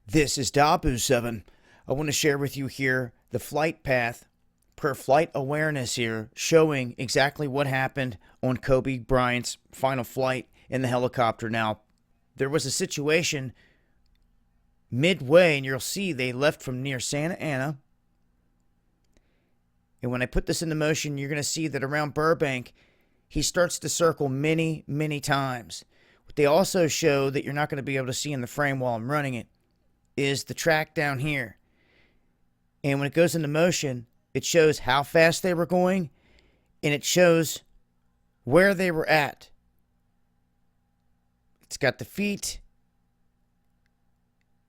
This is Dabu7. I want to share with you here the flight path per flight awareness here, showing exactly what happened on Kobe Bryant's final flight in the helicopter. Now, there was a situation midway, and you'll see they left from near Santa Ana. And when I put this into motion, you're going to see that around Burbank, he starts to circle many, many times. What they also show that you're not going to be able to see in the frame while I'm running it is the track down here. And when it goes into motion, it shows how fast they were going, and it shows where they were at. It's got the feet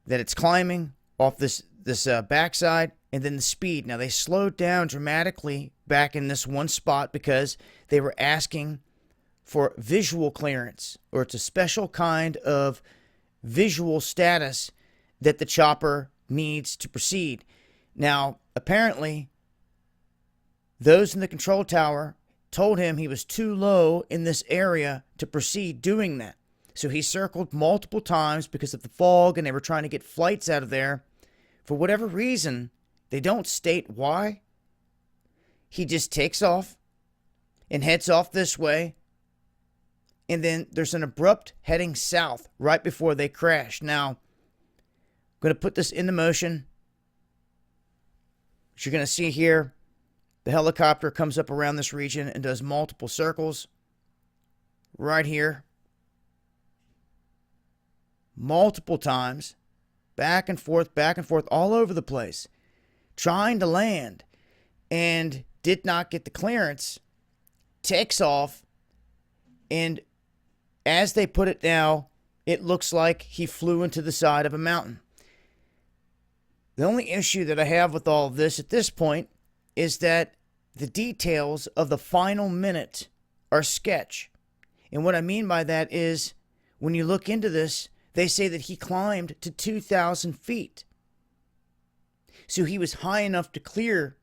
that it's climbing off this backside, and then the speed. Now, they slowed down dramatically back in this one spot because they were asking for visual clearance, or it's a special kind of visual status that the chopper needs to proceed. Now, apparently, those in the control tower told him he was too low in this area to proceed doing that. So he circled multiple times because of the fog, and they were trying to get flights out of there. For whatever reason, they don't state why. He just takes off and heads off this way. And then there's an abrupt heading south right before they crash. Now, I'm going to put this into motion. What you're going to see here, the helicopter comes up around this region and does multiple circles right here. Multiple times, back and forth, all over the place, trying to land, and did not get the clearance. Takes off, and as they put it now, it looks like he flew into the side of a mountain. The only issue that I have with all of this at this point is that the details of the final minute are sketch. And what I mean by that is, when you look into this, they say that he climbed to 2,000 feet. So he was high enough to clear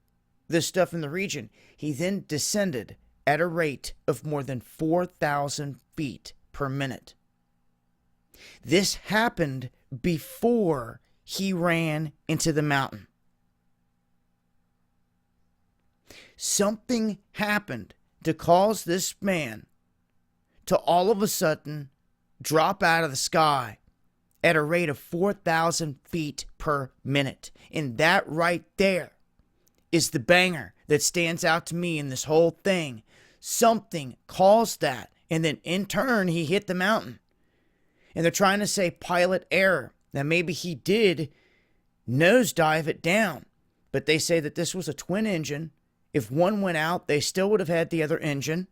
this stuff in the region. He then descended at a rate of more than 4,000 feet per minute. This happened before he ran into the mountain. Something happened to cause this man to all of a sudden drop out of the sky at a rate of 4,000 feet per minute. And that right there is the banger that stands out to me in this whole thing. Something caused that, and then in turn, he hit the mountain. And they're trying to say pilot error. Now, maybe he did nosedive it down, but they say that this was a twin engine. If one went out, they still would have had the other engine,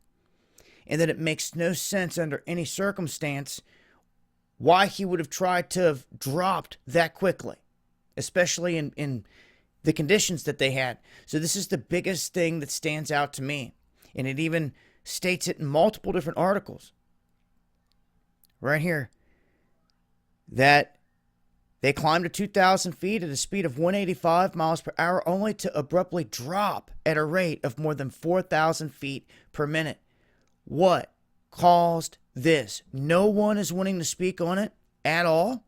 and that it makes no sense under any circumstance why he would have tried to have dropped that quickly, especially in the conditions that they had. So this is the biggest thing that stands out to me, and it even states it in multiple different articles right here, that they climbed to 2,000 feet at a speed of 185 miles per hour, only to abruptly drop at a rate of more than 4,000 feet per minute. What caused this? No one is wanting to speak on it at all.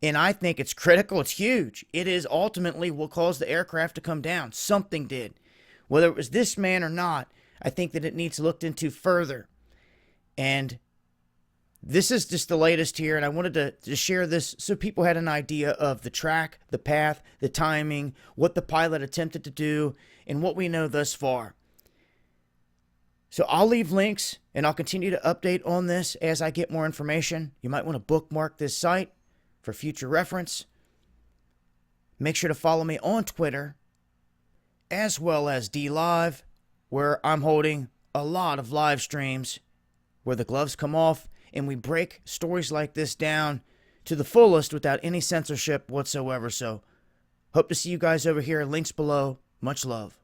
And I think it's critical. It's huge. It is ultimately what caused the aircraft to come down. Something did. Whether it was this man or not, I think that it needs looked into further. And this is just the latest here, and I wanted to share this so people had an idea of the track, the path, the timing, what the pilot attempted to do, and what we know thus far. So I'll leave links, and I'll continue to update on this as I get more information. You might want to bookmark this site for future reference. Make sure to follow me on Twitter, as well as DLive, where I'm holding a lot of live streams where the gloves come off, and we break stories like this down to the fullest without any censorship whatsoever. So, hope to see you guys over here. Links below. Much love.